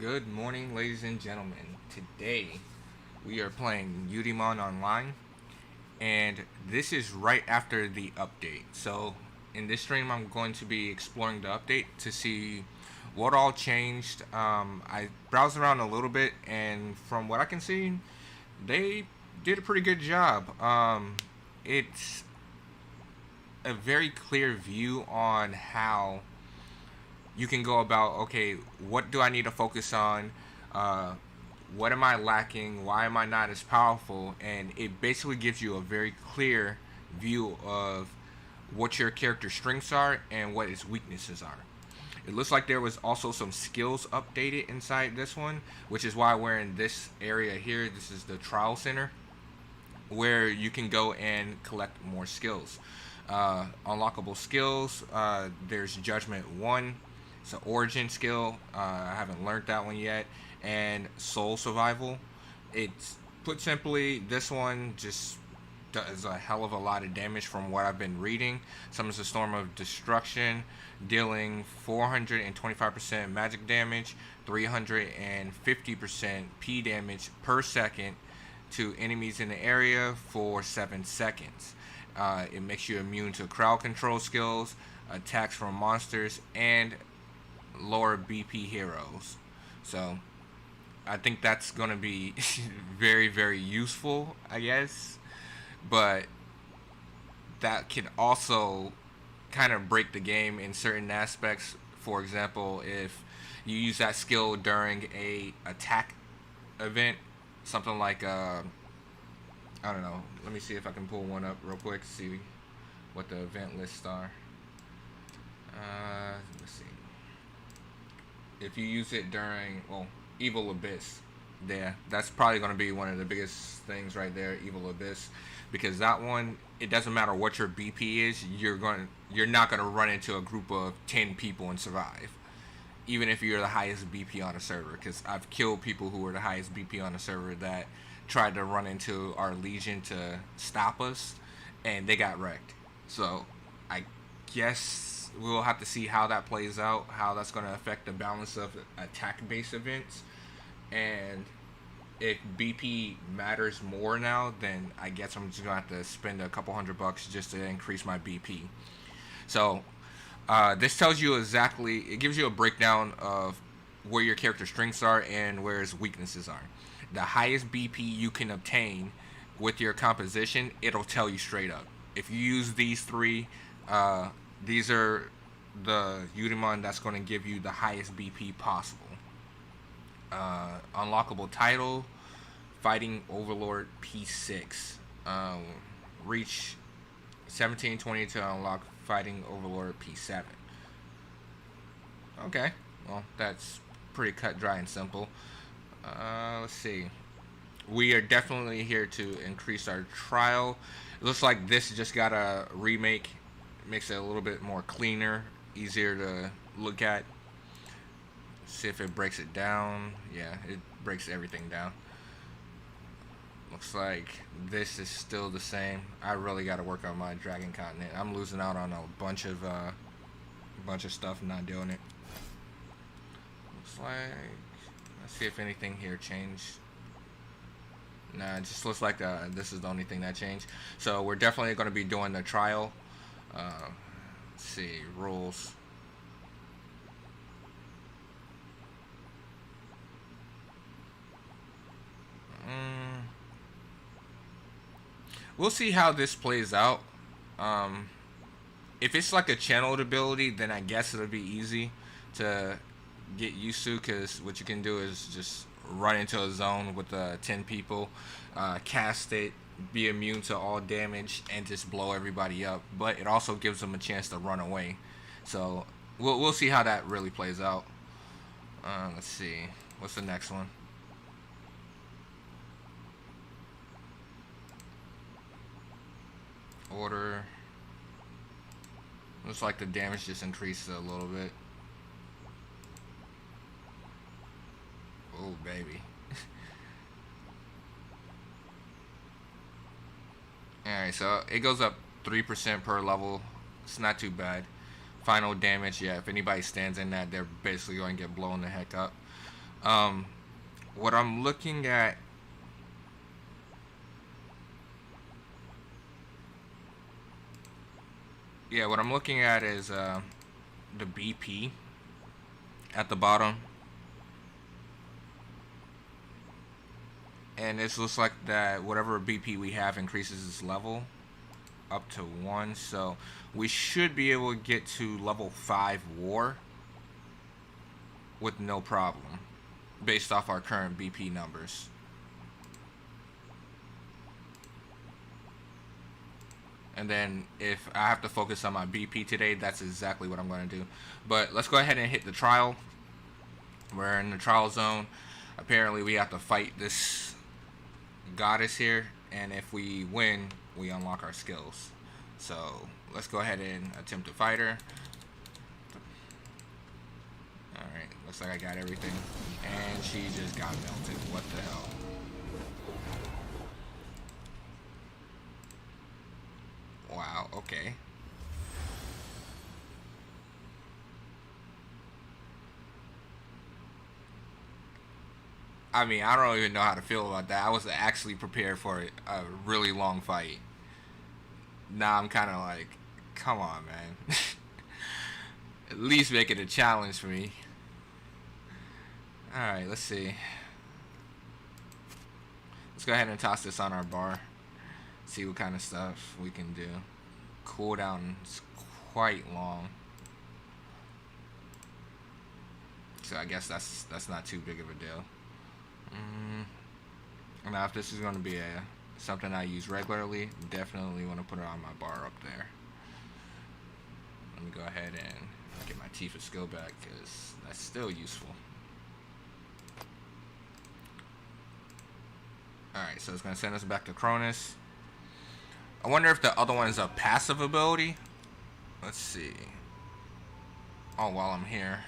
Good morning, ladies and gentlemen. Today we are playing Eudemons online, and this is right after the update. So, in this stream, I'm going to be exploring the update to see what all changed. I browsed around a little bit, and from what I can see, they did a pretty good job. It's a very clear view on how you can go about, okay, what do I need to focus on, uh, what am I lacking, why am I not as powerful, and it basically gives you a very clear view of what your character's strengths are and what its weaknesses are. It looks like there was also some skills updated inside this one, which is why we're in this area here. This is the trial center where you can go and collect more skills. Unlockable skills, there's Judgment 1. It's an origin skill. I haven't learned that one yet. And Soul Survival. It's put simply, this one just does a hell of a lot of damage from what I've been reading. Summons a Storm of Destruction, dealing 425% magic damage, 350% P damage per second to enemies in the area for 7 seconds. It makes you immune to crowd control skills, attacks from monsters, and lower BP heroes. So I think that's going to be very, very useful, I guess. But that can also kind of break the game in certain aspects. For example, if you use that skill during a attack event, something like I don't know. Let me see if I can pull one up real quick. See what the event lists are. Let's see. If you use it during, well, Evil Abyss, yeah, that's probably going to be one of the biggest things right there, Evil Abyss, because that one, it doesn't matter what your BP is, you're not going to run into a group of 10 people and survive, even if you're the highest BP on a server. Because I've killed people who were the highest BP on a server that tried to run into our Legion to stop us, and they got wrecked. So I guess we'll have to see how that plays out, how that's going to affect the balance of attack-based events, and if BP matters more now, then I guess I'm just gonna have to spend a couple $100 just to increase my BP. So this tells you exactly. It gives you a breakdown of where your character's strengths are and where his weaknesses are. The highest BP you can obtain with your composition, it'll tell you straight up. If you use these three, these are the Eudemon that's going to give you the highest BP possible. Unlockable title, Fighting Overlord P6. Reach 1720 to unlock Fighting Overlord P7. Okay, well, that's pretty cut, dry, and simple. Let's see. We are definitely here to increase our trial. It looks like this just got a remake. It makes it a little bit more cleaner, easier to look at. See if it breaks it down. Yeah, it breaks everything down. Looks like this is still the same. I really got to work on my Dragon Continent. I'm losing out on a bunch of stuff and not doing it. Looks like, let's see if anything here changed. Nah, it just looks like this is the only thing that changed. So we're definitely going to be doing the trial. Let's see, rules. We'll see how this plays out. If it's like a channeled ability, then I guess it'll be easy to get used to, because what you can do is just run into a zone with 10 people, cast it, be immune to all damage, and just blow everybody up. But it also gives them a chance to run away. So we'll see how that really plays out. Let's see. What's the next one? Order. Looks like the damage just increased a little bit. Oh, baby. Alright, so it goes up 3% per level. It's not too bad. Final damage, yeah, if anybody stands in that, they're basically going to get blown the heck up. Um, what I'm looking at, yeah, what I'm looking at is the BP at the bottom, and it looks like that whatever BP we have increases its level up to 1, so we should be able to get to level 5 war with no problem based off our current BP numbers. And then if I have to focus on my BP today, that's exactly what I'm going to do. But let's go ahead and hit the trial. We're in the trial zone. Apparently we have to fight this goddess here, and if we win, we unlock our skills. So let's go ahead and attempt to fight her. Alright, looks like I got everything. And she just got melted. What the hell? Wow, okay. I mean, I don't even know how to feel about that. I was actually prepared for a really long fight. Now I'm kind of like, come on, man. At least make it a challenge for me. Alright, let's see. Let's go ahead and toss this on our bar. See what kind of stuff we can do. Cooldown is quite long. So I guess that's not too big of a deal. Now if this is going to be something I use regularly, definitely want to put it on my bar up there. Let me go ahead and get my Tifa skill back, because that's still useful. Alright, so it's going to send us back to Cronus. I wonder if the other one is a passive ability. Let's see. Oh, while I'm here.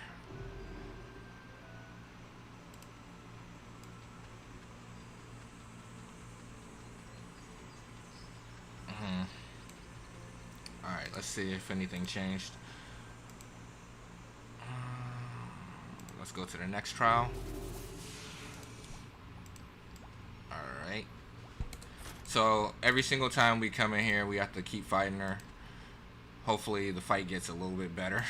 Alright, let's see if anything changed. Let's go to the next trial. Alright. So, every single time we come in here, we have to keep fighting her. Hopefully, the fight gets a little bit better.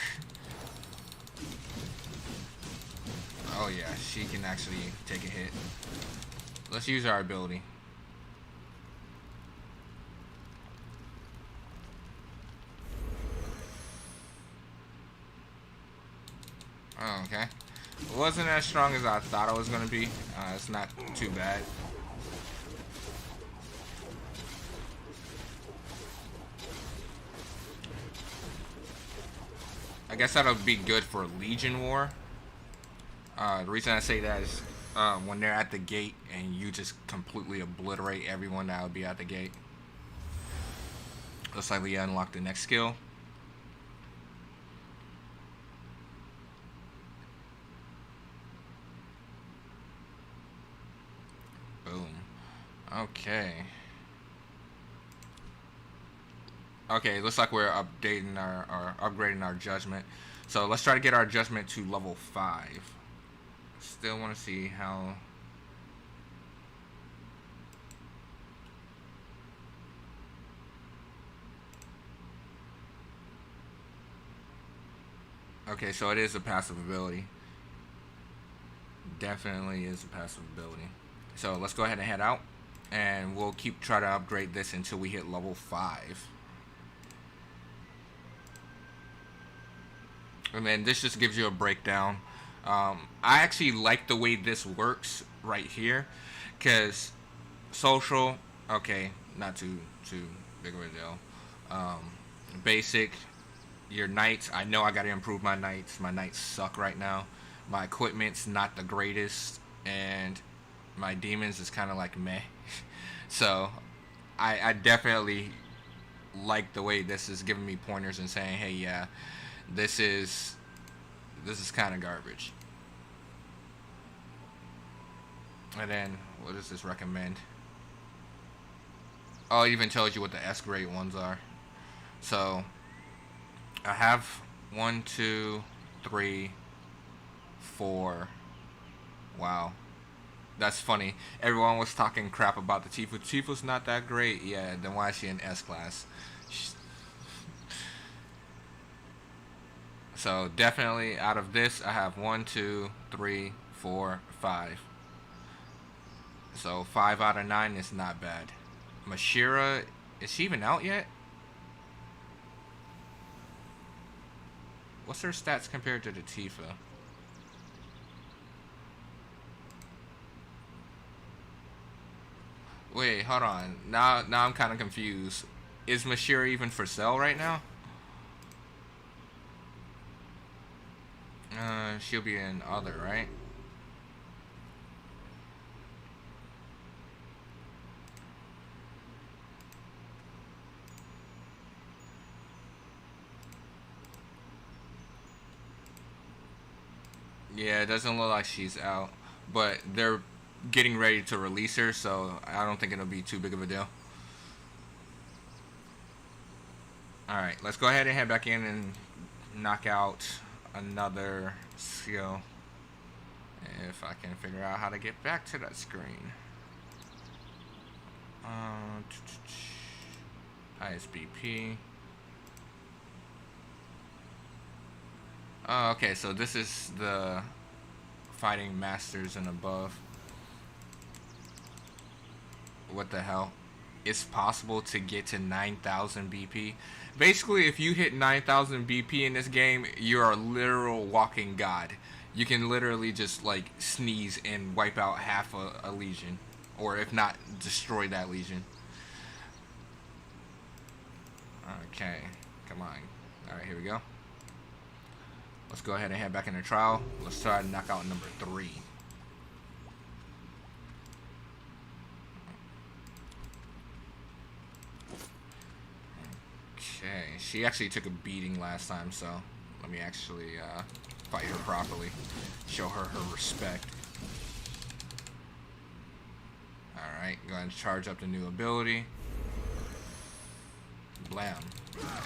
Oh yeah, she can actually take a hit. Let's use our ability. Oh, okay. It wasn't as strong as I thought it was going to be. It's not too bad. I guess that'll be good for Legion War. The reason I say that is when they're at the gate and you just completely obliterate everyone that would be at the gate. Looks like we unlocked the next skill. Boom. Okay. Okay, looks like we're updating upgrading our judgment. So let's try to get our judgment to level 5. Still want to see how. Okay, so it is a passive ability. Definitely is a passive ability. So let's go ahead and head out, and we'll keep trying to upgrade this until we hit level 5. And then this just gives you a breakdown. I actually like the way this works right here, because social, okay, not too big of a deal. Basic, your knights, I know I gotta improve my knights. My knights suck right now. My equipment's not the greatest, and my demons is kind of like meh. So I definitely like the way this is giving me pointers and saying, hey, yeah, this is kind of garbage. And then what does this recommend? Oh, it even tells you what the S grade ones are. So I have 1, 2, 3, 4. Wow. That's funny. Everyone was talking crap about the Tifu. Tifu's not that great. Yeah, then why is she in S class? So definitely out of this, I have 1, 2, 3, 4, 5. So 5 out of 9 is not bad. Mashira, is she even out yet? What's her stats compared to the Tifa? Wait, hold on. Now I'm kind of confused. Is Mashira even for sale right now? She'll be in other, right? Yeah, it doesn't look like she's out, but they're getting ready to release her, so I don't think it'll be too big of a deal. All right, let's go ahead and head back in and knock out another skill. If I can figure out how to get back to that screen. ISBP. Oh, okay, so this is the fighting masters and above. What the hell? It's possible to get to 9,000 BP. Basically, if you hit 9,000 BP in this game, you're a literal walking god. You can literally just like sneeze and wipe out half a legion, or if not, destroy that legion. Okay, come on. All right, here we go. Let's go ahead and head back into trial. Let's try to knock out number 3. Okay, she actually took a beating last time, so let me actually fight her properly. Show her her respect. Alright, go ahead and charge up the new ability. Blam.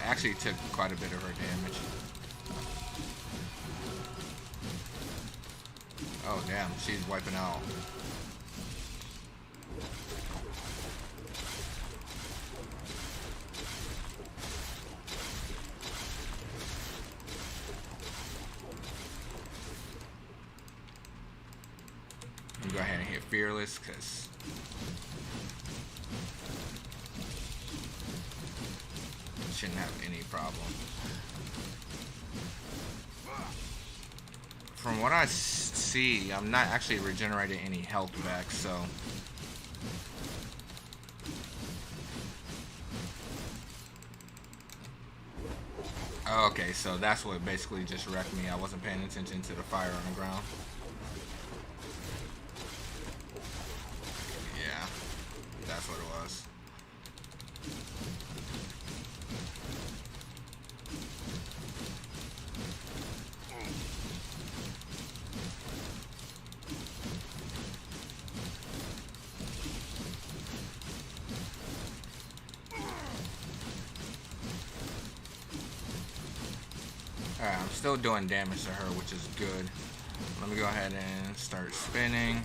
Actually took quite a bit of her damage. Oh damn, she's wiping out. Go ahead and hit Fearless, because shouldn't have any problem. From what I see, I'm not actually regenerating any health back, so okay, so that's what basically just wrecked me. I wasn't paying attention to the fire on the ground. Yeah, that's what it was. Alright, I'm still doing damage to her, which is good. Let me go ahead and start spinning.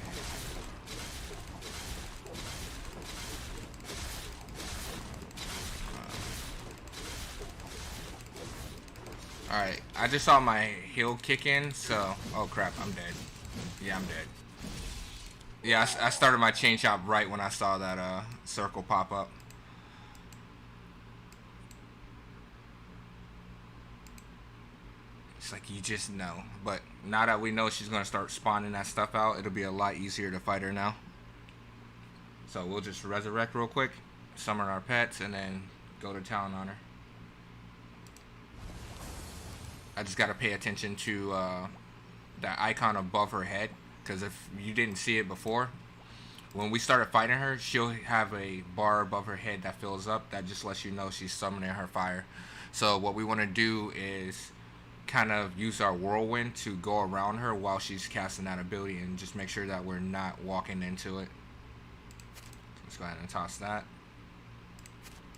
Alright, I just saw my heal kick in, so... Oh crap, I'm dead. Yeah, I'm dead. Yeah, I started my chain chop right when I saw that circle pop up. It's like you just know. But now that we know she's going to start spawning that stuff out, it'll be a lot easier to fight her now. So we'll just resurrect real quick, summon our pets, and then go to town on her. I just got to pay attention to that icon above her head, because if you didn't see it before, when we started fighting her, she'll have a bar above her head that fills up. That just lets you know she's summoning her fire. So what we want to do is kind of use our whirlwind to go around her while she's casting that ability, and just make sure that we're not walking into it. Let's go ahead and toss that.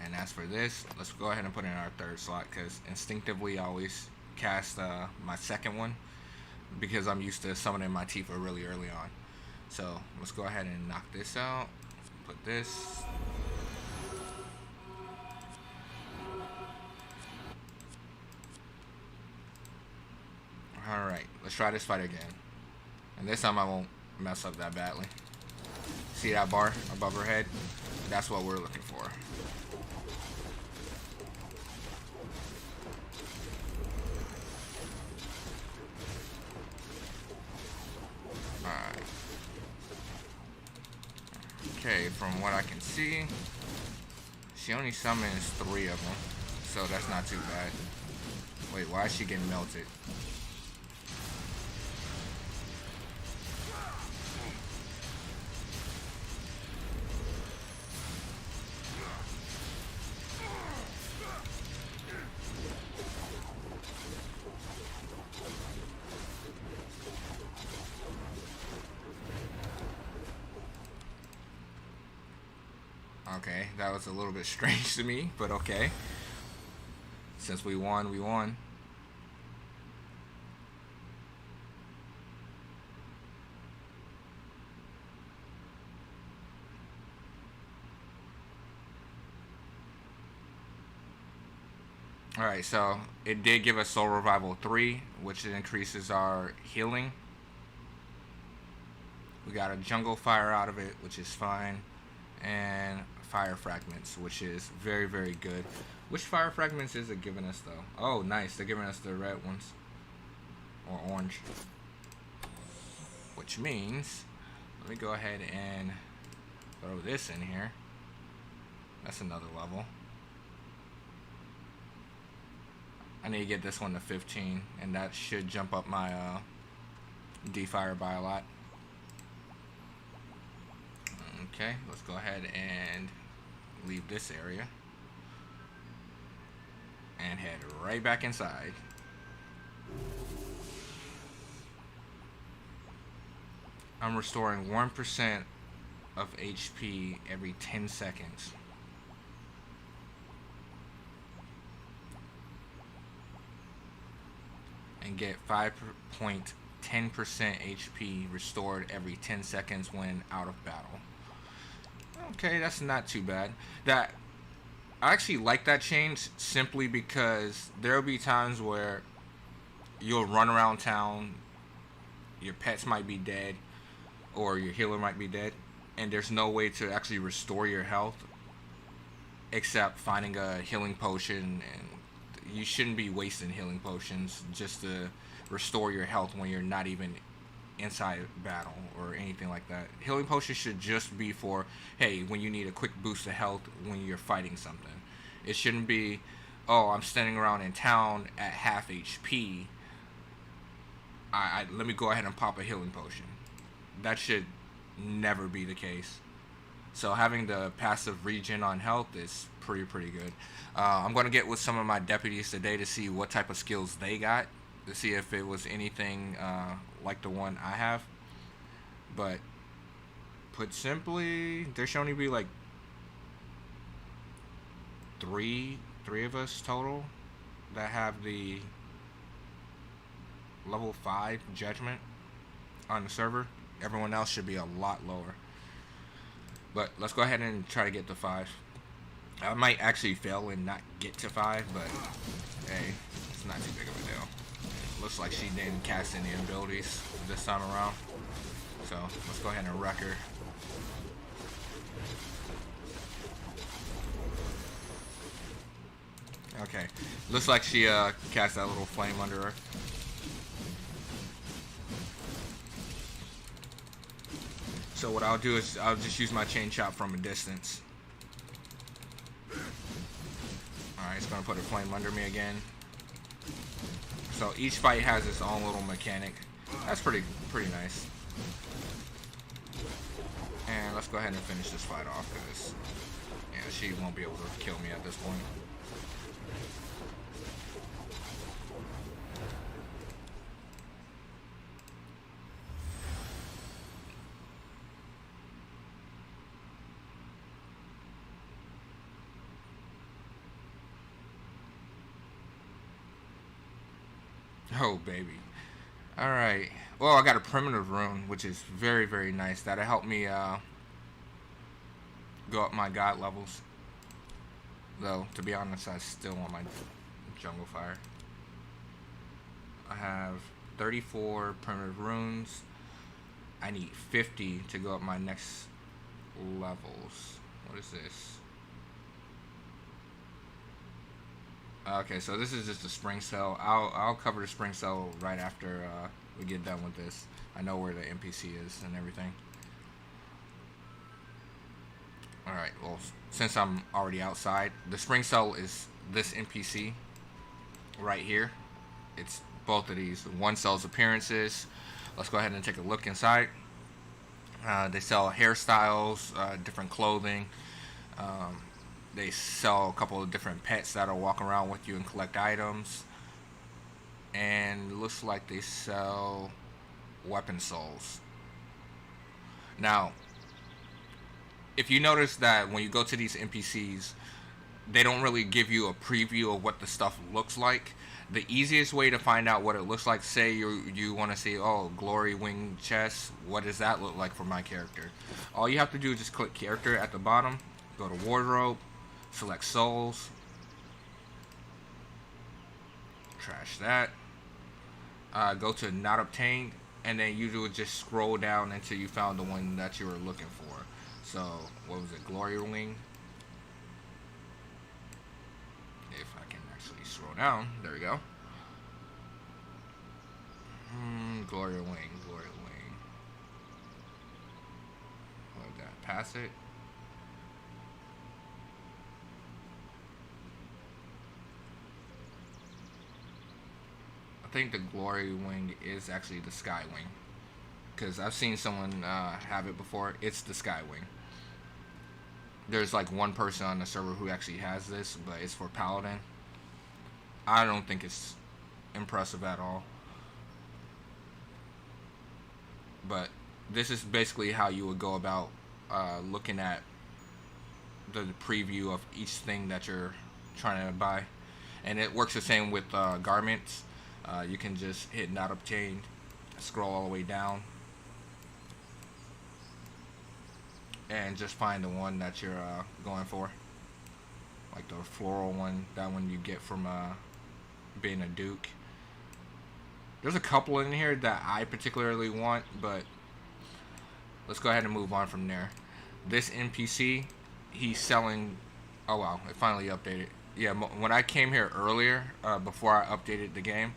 And as for this, let's go ahead and put in our third slot, because instinctively I always cast my second one. because I'm used to summoning my Tifa really early on. So let's go ahead and knock this out. Put this. Alright, let's try this fight again. And this time I won't mess up that badly. See that bar above her head? That's what we're looking for. Alright. Okay, from what I can see, she only summons 3 of them. So that's not too bad. Wait, why is she getting melted? Okay, that was a little bit strange to me, but okay. Since we won, we won. Alright, so it did give us Soul Revival 3, which increases our healing. We got a Jungle Fire out of it, which is fine. And Fire Fragments, which is very, very good. Which Fire Fragments is it giving us, though? Oh, nice. They're giving us the red ones. Or orange. Which means, let me go ahead and throw this in here. That's another level. I need to get this one to 15, and that should jump up my D-Fire by a lot. Okay, let's go ahead and leave this area and head right back inside. I'm restoring 1% of HP every 10 seconds. And get 5.10% HP restored every 10 seconds when out of battle. Okay, that's not too bad. I actually like that change simply because there'll be times where you'll run around town, your pets might be dead, or your healer might be dead, and there's no way to actually restore your health except finding a healing potion, and you shouldn't be wasting healing potions just to restore your health when you're not even inside battle or anything like that. Healing potions should just be for, hey, when you need a quick boost of health when you're fighting something. It shouldn't be, oh, I'm standing around in town at half HP. Let me go ahead and pop a healing potion. That should never be the case. So having the passive regen on health is pretty good. I'm going to get with some of my deputies today to see what type of skills they got, to see if it was anything like the one I have. But put simply, there should only be like three of us total that have the level 5 judgment on the server. Everyone else should be a lot lower. But let's go ahead and try to get to 5. I might actually fail and not get to 5, but hey, it's not too big of a deal. Looks like she didn't cast any abilities this time around. So let's go ahead and wreck her. Okay, looks like she cast that little flame under her. So what I'll do is I'll just use my chain chop from a distance. Alright, it's gonna put a flame under me again. So each fight has its own little mechanic. That's pretty nice. And let's go ahead and finish this fight off, because yeah, she won't be able to kill me at this point. Oh baby, Alright. Well, I got a primitive rune, which is very, very nice. That'll help me go up my god levels. Though, to be honest, I still want my jungle fire. I have 34 primitive runes. I need 50 to go up my next levels. What is this? Okay, so this is just a spring cell. I'll cover the spring cell right after we get done with this. I know where the NPC is and everything. Alright, well, since I'm already outside, the spring cell is this NPC right here. It's both of these. One sells appearances. Let's go ahead and take a look inside. They sell hairstyles, different clothing. They sell a couple of different pets that'll walk around with you and collect items. And it looks like they sell weapon souls. Now, if you notice that when you go to these NPCs, they don't really give you a preview of what the stuff looks like. The easiest way to find out what it looks like, say you want to see, oh, glory wing chest, what does that look like for my character? All you have to do is just click character at the bottom, go to wardrobe, select souls, trash that, go to not obtained, and then you do just scroll down until you found the one that you were looking for. So, what was it, glory wing? If I can actually scroll down, there we go. Glory wing, glory wing. What did that? Pass it. I think the glory wing is actually the sky wing, because I've seen someone have it before. It's the sky wing. There's like one person on the server who actually has this, but it's for paladin. I don't think it's impressive at all, but this is basically how you would go about looking at the preview of each thing that you're trying to buy. And it works the same with garments. You can just hit not obtained, scroll all the way down, and just find the one that you're going for. Like the floral one, that one you get from being a duke. There's a couple in here that I particularly want, but let's go ahead and move on from there. This NPC, he's selling... Oh wow, it finally updated. Yeah, when I came here earlier, before I updated the game,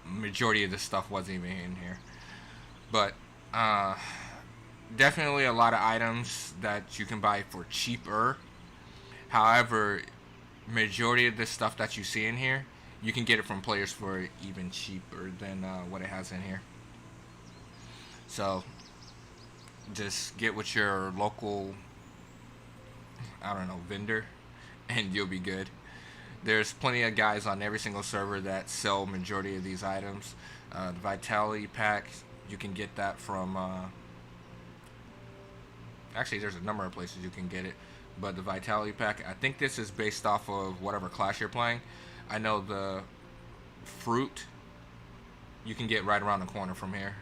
majority of this stuff wasn't even in here. But definitely a lot of items that you can buy for cheaper. However, majority of the stuff that you see in here, you can get it from players for even cheaper than what it has in here. So just get with your local, I don't know, vendor, and you'll be good. There's plenty of guys on every single server that sell majority of these items. The Vitality Pack, you can get that from... actually, there's a number of places you can get it. But the Vitality Pack, I think this is based off of whatever class you're playing. I know the fruit you can get right around the corner from here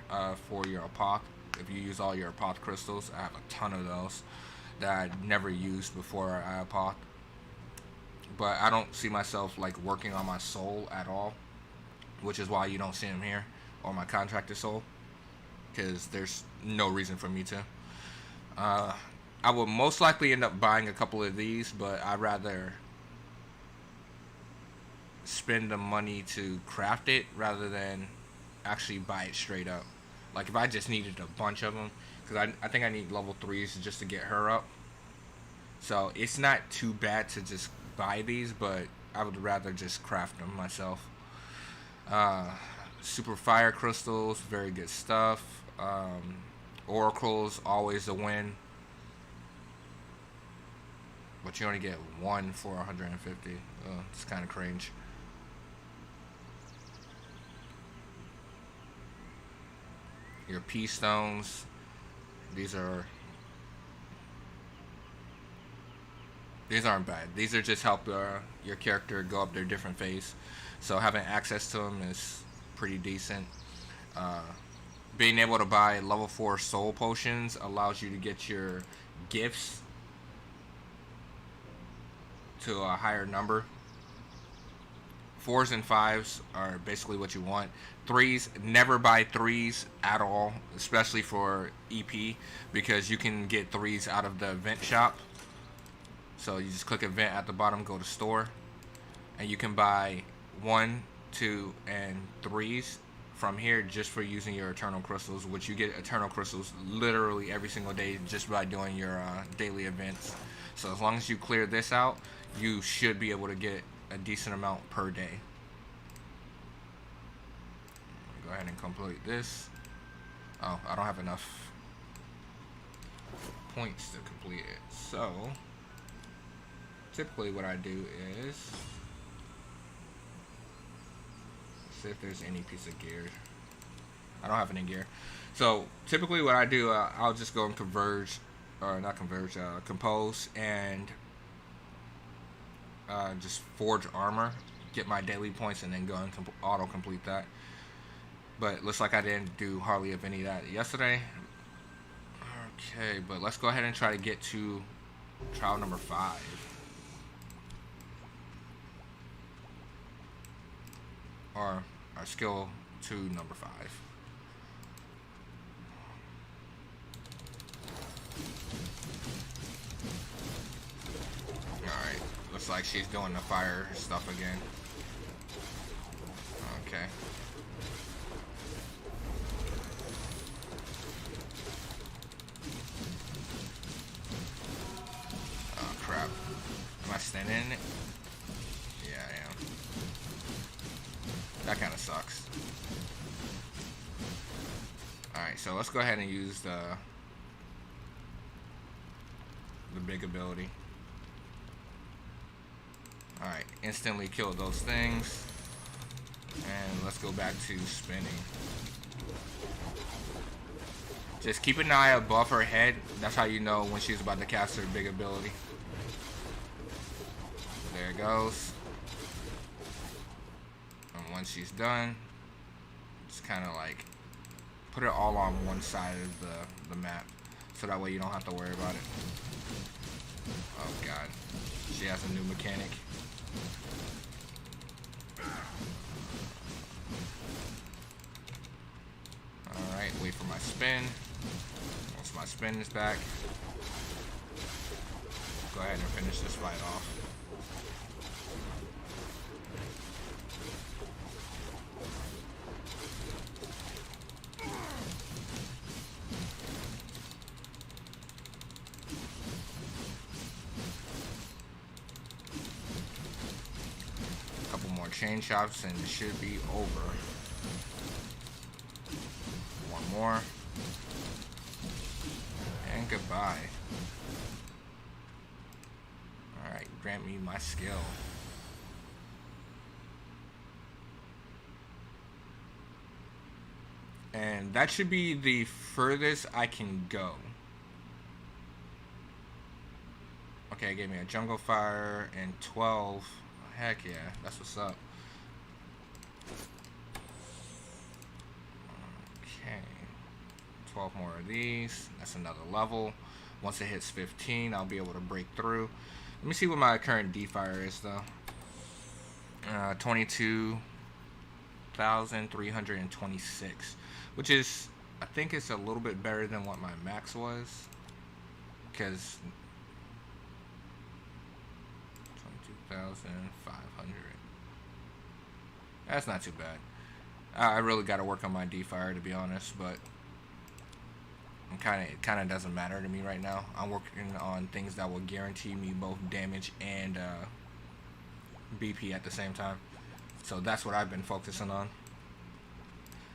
for your apoth. If you use all your apoth crystals, I have a ton of those that I never used before I apoth. But I don't see myself like working on my soul at all, which is why you don't see them here, or my contracted soul, because there's no reason for me to. I would most likely end up buying a couple of these, but I'd rather spend the money to craft it rather than actually buy it straight up. Like if I just needed a bunch of them, because I think I need level 3s just to get her up. So it's not too bad to just buy these, but I would rather just craft them myself. Super fire crystals, very good stuff. Oracles, always a win. But you only get one for 150. It's kind of cringe. Your P stones. These aren't bad. These are just help your character go up their different phase. So having access to them is pretty decent. Uh, Being able to buy level 4 soul potions allows you to get your gifts to a higher number. Fours and fives are basically what you want. Threes, never buy threes at all, especially for EP, because you can get threes out of the event shop. So you just click event at the bottom, go to store, and you can buy one, two, and threes from here just for using your eternal crystals, which you get eternal crystals literally every single day just by doing your daily events. So as long as you clear this out, you should be able to get a decent amount per day. Go ahead and complete this. Oh, I don't have enough points to complete it. So typically what I do is see if there's any piece of gear. I don't have any gear. So typically what I do, I'll just go and converge, or not converge, compose, and just forge armor, get my daily points, and then go and auto complete that. But it looks like I didn't do hardly of any of that yesterday. Okay, but let's go ahead and try to get to trial number 5. Or our skill to number 5. Alright, looks like she's doing the fire stuff again. Okay. Oh crap. Am I standing in it? Yeah, I am. That kind of sucks. Alright, so let's go ahead and use the big ability. Alright, instantly kill those things. And let's go back to spinning. Just keep an eye above her head. That's how you know when she's about to cast her big ability. There it goes. And once she's done, just kind of like put it all on one side of the map, so that way you don't have to worry about it. Oh god, she has a new mechanic. Alright, wait for my spin. Once my spin is back, go ahead and finish this fight off. Chain shots and it should be over. One more. And goodbye. Alright, grant me my skill. And that should be the furthest I can go. Okay, it gave me a jungle fire and 12. Heck yeah, that's what's up. Okay, 12 more of these. That's another level. Once it hits 15, I'll be able to break through. Let me see what my current D fire is though. 22,326, which is, I think it's a little bit better than what my max was, because 22,500. That's not too bad. I really got to work on my D fire, to be honest, but it kind of doesn't matter to me right now. I'm working on things that will guarantee me both damage and BP at the same time. So that's what I've been focusing on.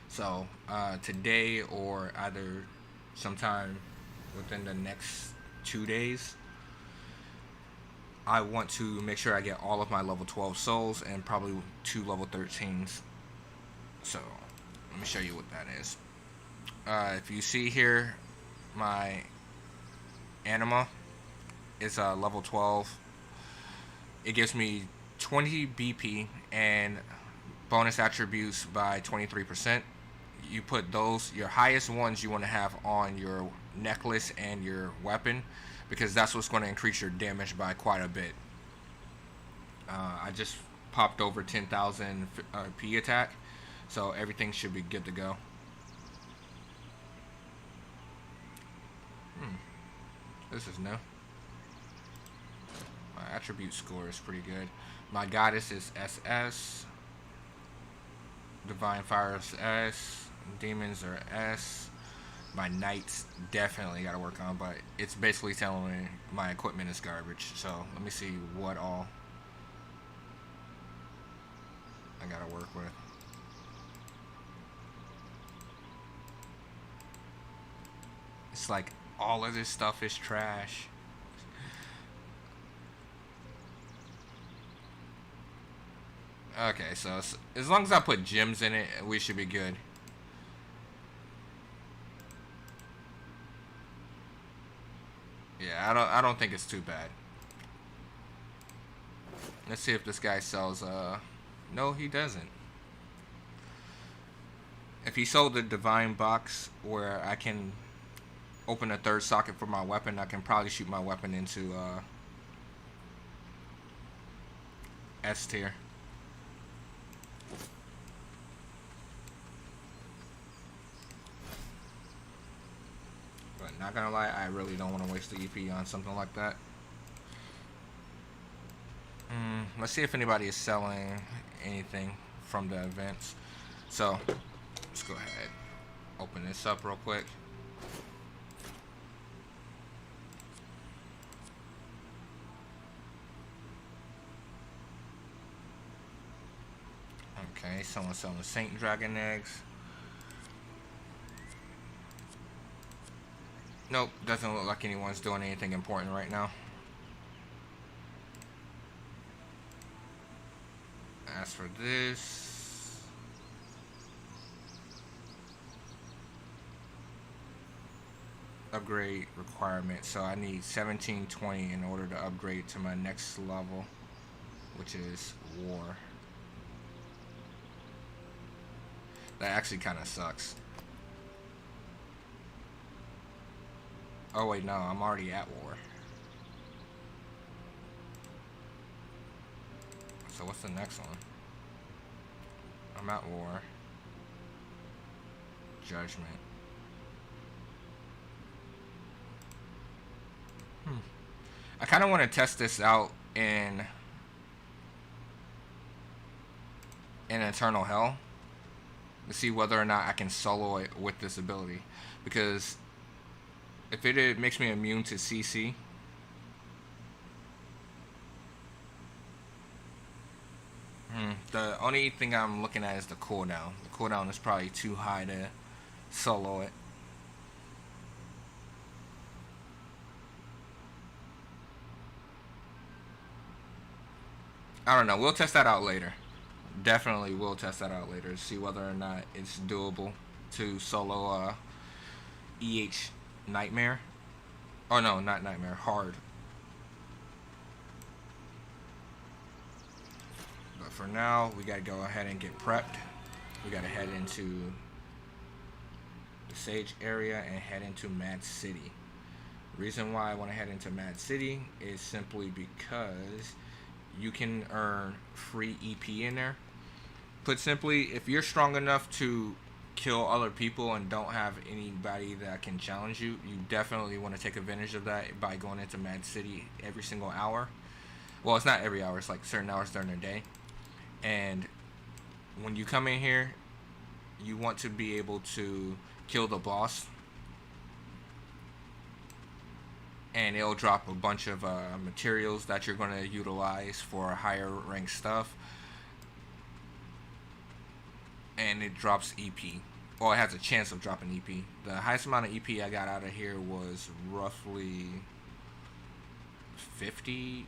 So today, or either sometime within the next 2 days, I want to make sure I get all of my level 12 souls and probably 2 level 13s. So let me show you what that is. If you see here, my anima is level 12. It gives me 20 BP and bonus attributes by 23%. you put those, your highest ones you want to have on your necklace and your weapon, because that's what's going to increase your damage by quite a bit. I just popped over 10,000 P attack, so everything should be good to go. This is new. My attribute score is pretty good. My goddess is SS. Divine fire is S. Demons are S. My knights definitely got to work on, but it's basically telling me my equipment is garbage. So let me see what all I got to work with. It's like all of this stuff is trash. Okay, so as long as I put gems in it, we should be good. Yeah, I don't think it's too bad. Let's see if this guy sells. No, he doesn't. If he sold the divine box where I can open a third socket for my weapon, I can probably shoot my weapon into S tier. But not gonna lie, I really don't want to waste the EP on something like that. Let's see if anybody is selling anything from the events. So let's go ahead, open this up real quick. Okay, someone's selling Saint Dragon eggs. Nope, doesn't look like anyone's doing anything important right now. As for this, upgrade requirement, so I need 1720 in order to upgrade to my next level, which is war. That actually kind of sucks. Oh wait, no, I'm already at war. So what's the next one? I'm at war. Judgment. I kind of want to test this out in Eternal Hell to see whether or not I can solo it with this ability, because if it makes me immune to CC, the only thing I'm looking at is the cooldown. The cooldown is probably too high to solo it. I don't know. We'll test that out later. Definitely will test that out later to see whether or not it's doable to solo EH Nightmare. Oh no, not Nightmare, Hard. But for now, we gotta go ahead and get prepped. We gotta head into the Sage area and head into Mad City. Reason why I want to head into Mad City is simply because you can earn free EP in there. Put simply, if you're strong enough to kill other people and don't have anybody that can challenge you, you definitely want to take advantage of that by going into Mad City every single hour. Well, it's not every hour, it's like certain hours during the day. And when you come in here, you want to be able to kill the boss, and it'll drop a bunch of materials that you're going to utilize for higher rank stuff, and it drops EP. Well, it has a chance of dropping EP. The highest amount of EP I got out of here was roughly 48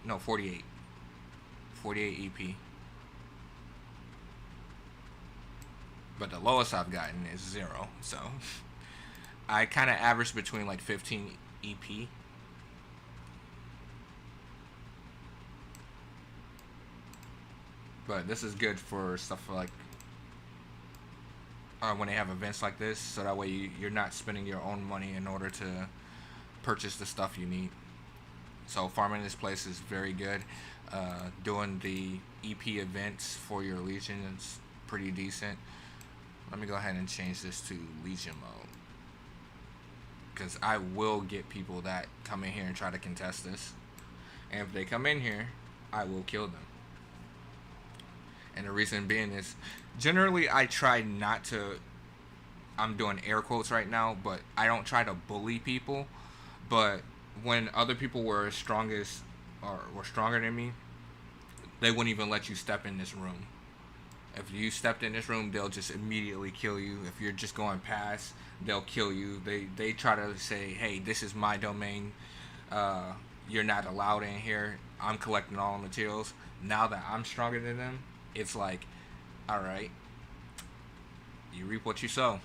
EP. But the lowest I've gotten is 0, so I kind of average between like 15 EP. But this is good for stuff like when they have events like this, so that way you're not spending your own money in order to purchase the stuff you need. So farming this place is very good. Doing the EP events for your Legion is pretty decent. Let me go ahead and change this to Legion mode, because I will get people that come in here and try to contest this. And if they come in here, I will kill them. And the reason being is, generally I try not to, I'm doing air quotes right now, but I don't try to bully people. But when other people were strongest or were stronger than me, they wouldn't even let you step in this room. If you stepped in this room, they'll just immediately kill you. If you're just going past, they'll kill you. They try to say, hey, this is my domain. You're not allowed in here. I'm collecting all the materials. Now that I'm stronger than them, it's like, all right, you reap what you sow.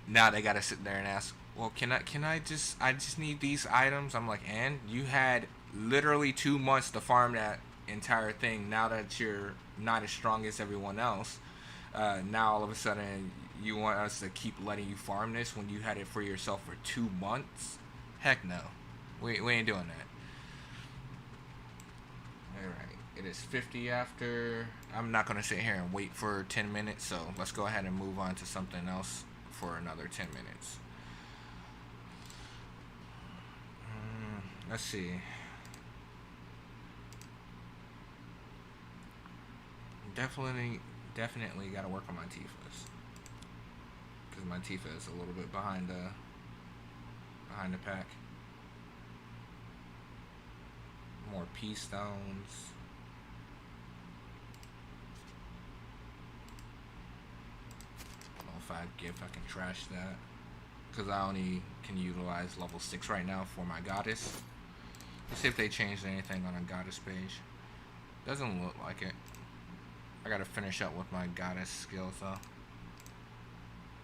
Now they gotta sit there and ask, well, can I just need these items? I'm like, and you had literally 2 months to farm that entire thing. Now that you're not as strong as everyone else, now all of a sudden you want us to keep letting you farm this when you had it for yourself for 2 months? Heck no, we ain't doing that. All right, it is 50 after. I'm not gonna sit here and wait for 10 minutes, so let's go ahead and move on to something else for another 10 minutes. Let's see. Definitely got to work on my Tifas, because my Tifa is a little bit behind the pack. More P stones. I don't know if I can trash that, because I only can utilize level 6 right now for my goddess. Let's see if they changed anything on a goddess page. Doesn't look like it. I gotta finish up with my goddess skills though.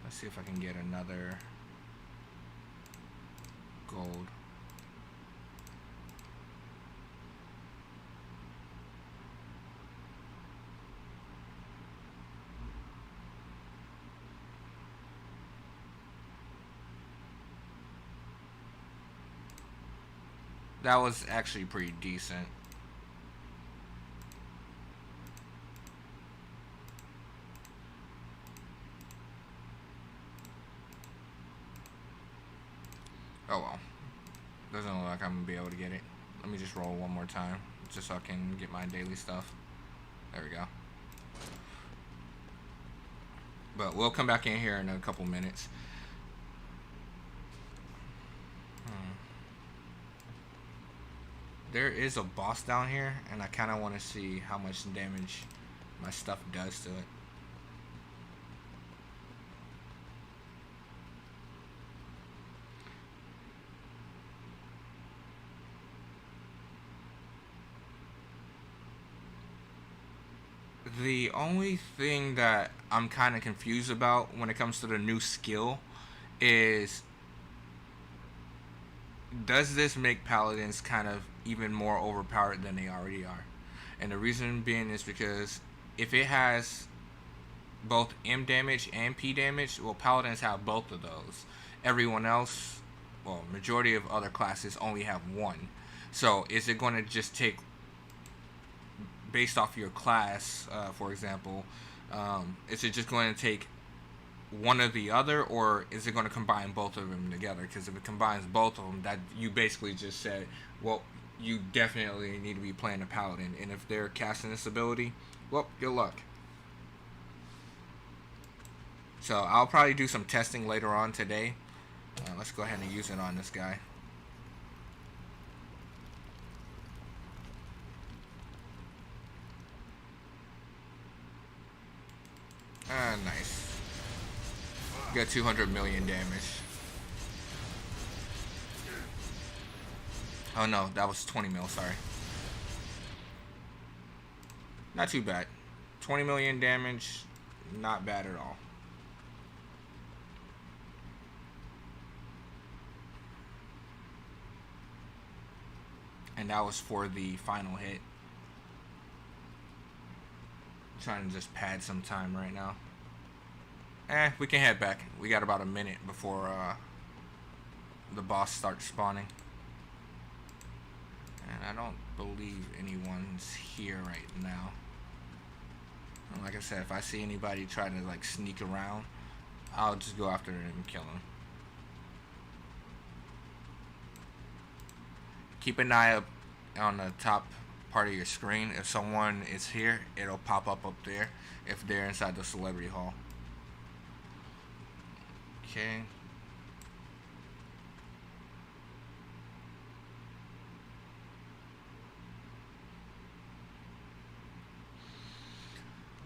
Let's see if I can get another gold. That was actually pretty decent. Oh well. Doesn't look like I'm gonna be able to get it. Let me just roll one more time, just so I can get my daily stuff. There we go. But we'll come back in here in a couple minutes. There is a boss down here, and I kind of want to see how much damage my stuff does to it. The only thing that I'm kind of confused about when it comes to the new skill is, does this make paladins kind of even more overpowered than they already are? And the reason being is because if it has both M damage and P damage, well, paladins have both of those. Everyone else, well, majority of other classes only have one. So is it going to just take, based off your class, for example, is it just going to take one or the other, or is it going to combine both of them together? Because if it combines both of them, that you basically just said, well, you definitely need to be playing a paladin, and if they're casting this ability, well, good luck. So I'll probably do some testing later on today. Let's go ahead and use it on this guy. Nice. Got 200 million damage. Oh no, that was 20 mil, sorry. Not too bad. 20 million damage, not bad at all. And that was for the final hit. I'm trying to just pad some time right now. We can head back. We got about a minute before the boss starts spawning. And I don't believe anyone's here right now. And like I said, if I see anybody trying to like sneak around, I'll just go after them and kill them. Keep an eye up on the top part of your screen. If someone is here, it'll pop up there if they're inside the celebrity hall. Okay.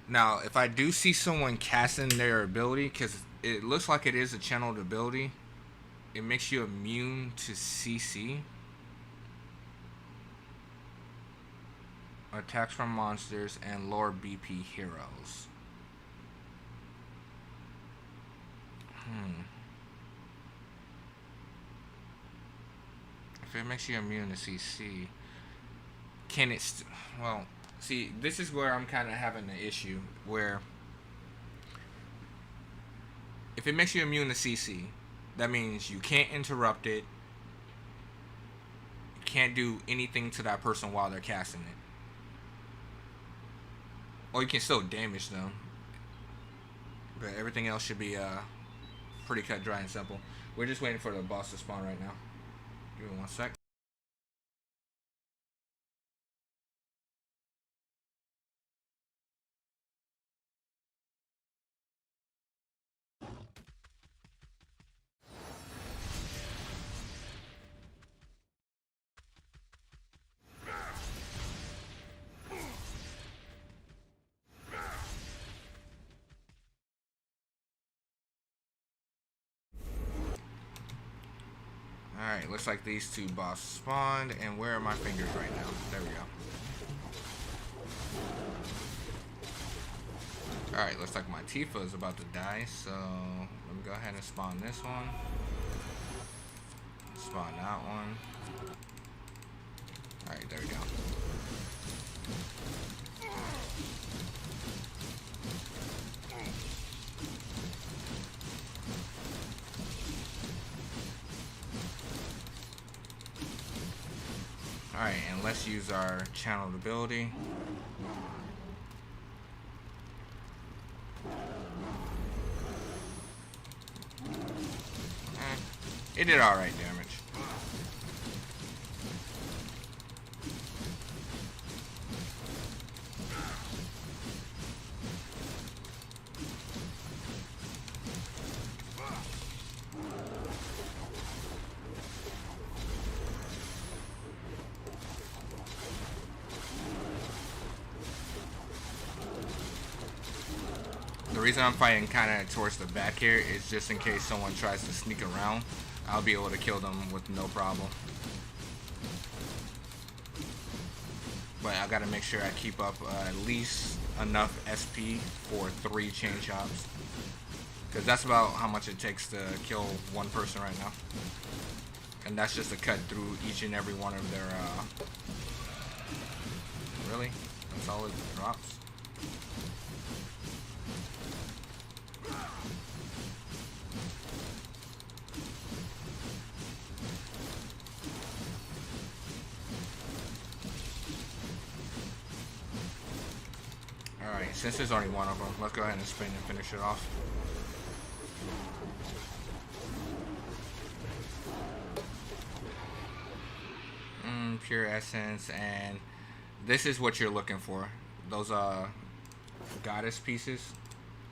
Now, if I do see someone casting their ability, because it looks like it is a channeled ability, it makes you immune to CC. Attacks from monsters and lower BP heroes. If it makes you immune to CC, can it well, see, this is where I'm kind of having an issue, where if it makes you immune to CC, that means you can't interrupt it, you can't do anything to that person while they're casting it. Or you can still damage them, but everything else should be pretty cut, dry, and simple. We're just waiting for the boss to spawn right now. Give me 1 sec. Alright, looks like these two bosses spawned, and where are my fingers right now? There we go. Alright, looks like my Tifa is about to die, so let me go ahead and spawn this one. Spawn that one. Alright, there we go. Alright, and let's use our channeled ability. It did alright damage. The reason I'm fighting kind of towards the back here is just in case someone tries to sneak around, I'll be able to kill them with no problem. But I gotta make sure I keep up at least enough SP for 3 chain chops, because that's about how much it takes to kill one person right now. And that's just to cut through each and every one of their really? That's all it drops? Alright, since there's only one of them, let's go ahead and spin and finish it off. Pure essence, and this is what you're looking for. Those goddess pieces,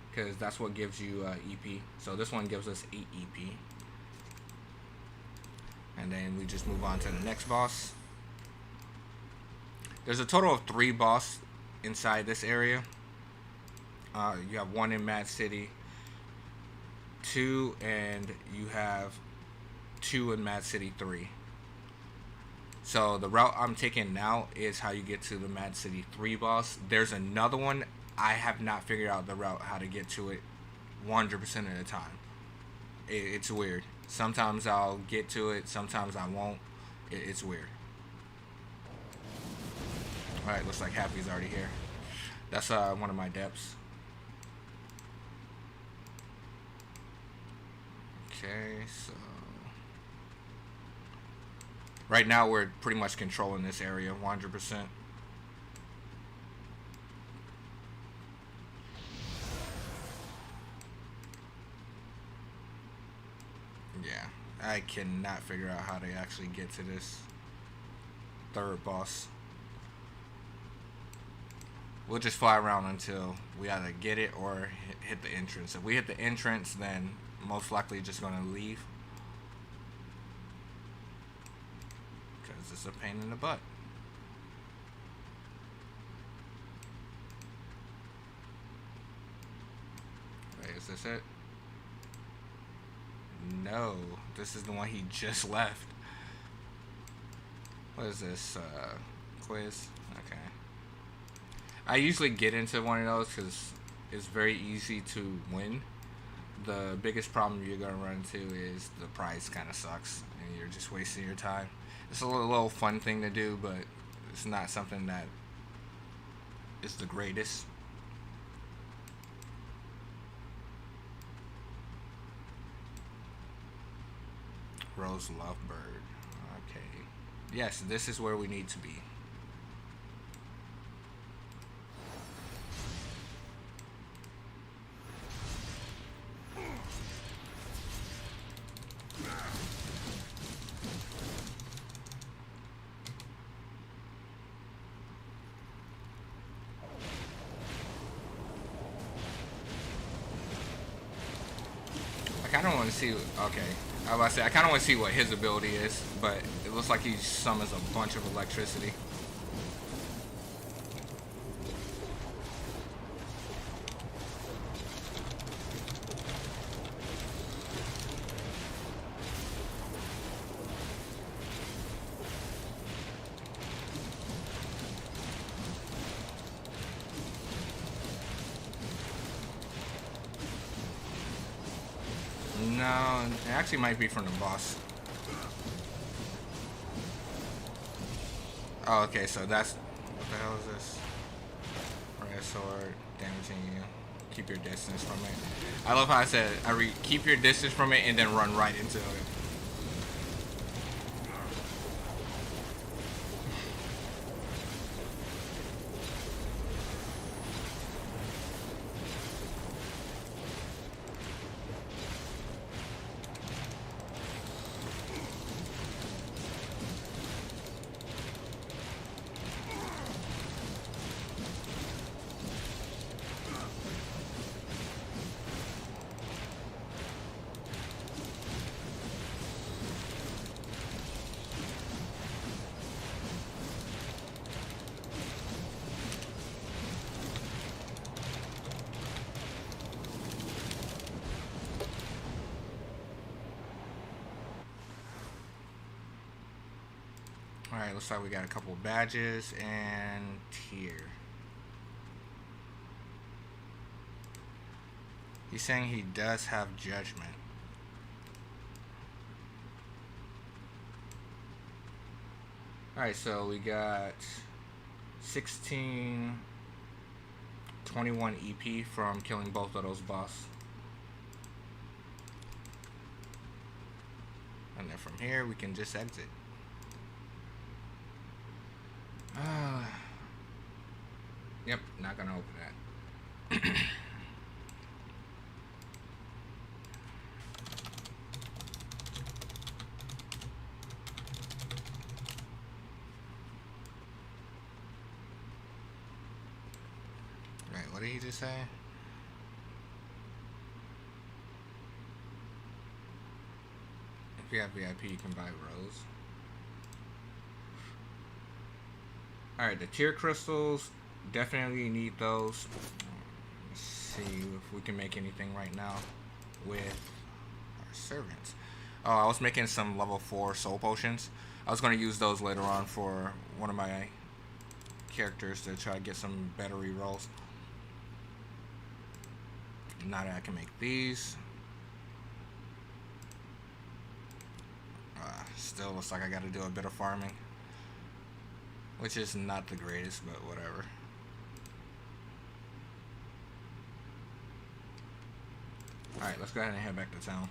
because that's what gives you EP. So this one gives us 8 EP. And then we just move on to the next boss. There's a total of 3 bosses inside this area. You have 1 in Mad City, 2, and you have 2 in Mad City 3. So the route I'm taking now is how you get to the Mad City 3 boss. There's another one, I have not figured out the route how to get to it 100% of the time. It's weird. Sometimes I'll get to it, sometimes I won't. It's weird. Alright, looks like Happy's already here. That's one of my depths. Okay, so right now we're pretty much controlling this area 100%. Yeah, I cannot figure out how to actually get to this third boss. We'll just fly around until we either get it or hit the entrance. If we hit the entrance, then most likely just gonna leave, because it's a pain in the butt. Wait, is this it? No, this is the one he just left. What is this, quiz? Okay. I usually get into one of those because it's very easy to win. The biggest problem you're going to run into is the prize kind of sucks and you're just wasting your time. It's a little fun thing to do, but it's not something that is the greatest. Rose Lovebird. Okay. Yes, this is where we need to be. I kind of want to see. Okay, I was about to say I kind of want to see what his ability is, but it looks like he summons a bunch of electricity. No, it actually might be from the boss. Oh, okay, so that's... What the hell is this? Red sword, damaging you. Keep your distance from it. I love how I said, keep your distance from it and then run right into it. Alright, looks like we got a couple badges and tier. He's saying he does have judgment. Alright, so we got 16, 21 EP from killing both of those boss. And then from here we can just exit. Yep, not gonna open that. Right, what did he just say? If you have VIP, you can buy Rose. Alright, the tier crystals, definitely need those. Let's see if we can make anything right now with our servants. Oh, I was making some level 4 soul potions. I was going to use those later on for one of my characters to try to get some better rerolls. Now that I can make these. Still looks like I got to do a bit of farming, which is not the greatest, but whatever. Alright, let's go ahead and head back to town.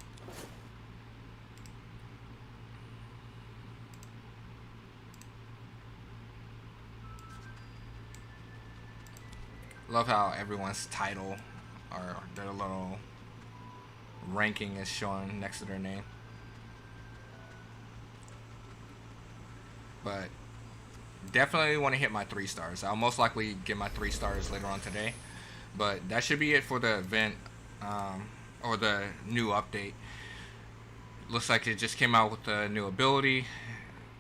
Love how everyone's title or their little ranking is shown next to their name. But definitely want to hit my 3 stars. I'll most likely get my 3 stars later on today. But that should be it for the event, or the new update. Looks like it just came out with a new ability,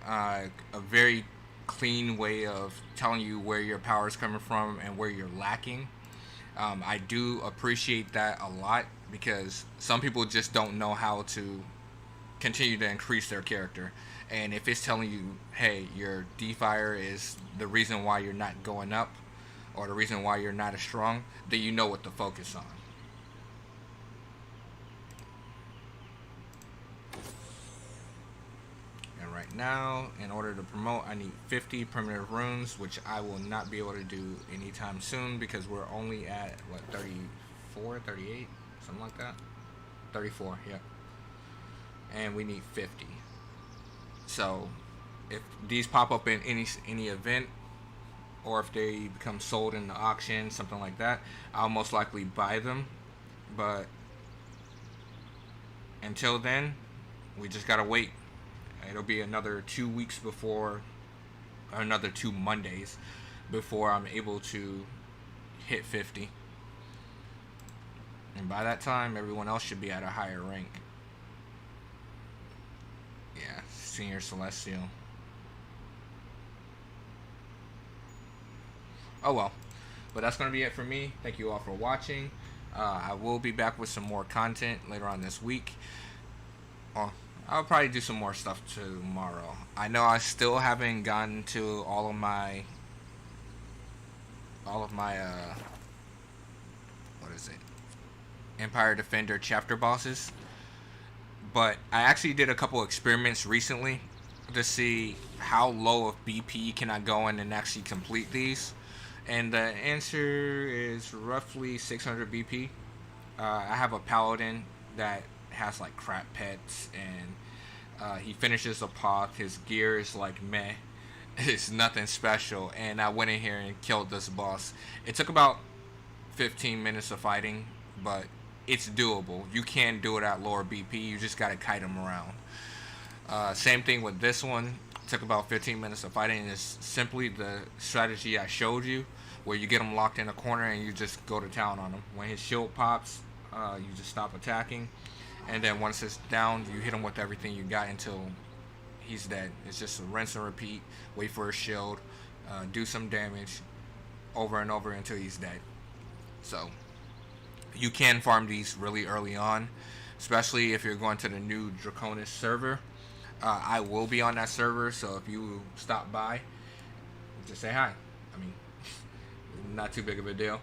a very clean way of telling you where your power is coming from and where you're lacking. I do appreciate that a lot because some people just don't know how to continue to increase their character. And if it's telling you, hey, your D-Fire is the reason why you're not going up or the reason why you're not as strong, then you know what to focus on. And right now, in order to promote, I need 50 primitive runes, which I will not be able to do anytime soon because we're only at, what, 34, 38? Something like that? 34, yeah. And we need 50. So if these pop up in any event, or if they become sold in the auction, something like that, I'll most likely buy them. But until then, we just gotta wait. It'll be another 2 weeks before, or another 2 Mondays before I'm able to hit 50. And by that time, everyone else should be at a higher rank. Yeah, Senior Celestial. Oh well. But that's going to be it for me. Thank you all for watching. I will be back with some more content later on this week. I'll probably do some more stuff tomorrow. I know I still haven't gotten to all of my what is it? Empire Defender chapter bosses. But I actually did a couple experiments recently to see how low of BP can I go in and actually complete these. And the answer is roughly 600 BP. I have a paladin that has like crap pets, and he finishes a path. His gear is like meh. It's nothing special. And I went in here and killed this boss. It took about 15 minutes of fighting, but it's doable. You can do it at lower BP. You just gotta kite them around. Same thing with this one. It took about 15 minutes of fighting. It's simply the strategy I showed you, where you get them locked in a corner and you just go to town on him. When his shield pops, you just stop attacking, and then once it's down, you hit him with everything you got until he's dead. It's just a rinse and repeat. Wait for his shield, do some damage, over and over until he's dead. So you can farm these really early on, especially if you're going to the new Draconis server. I will be on that server, so if you stop by, just say hi. I mean, not too big of a deal.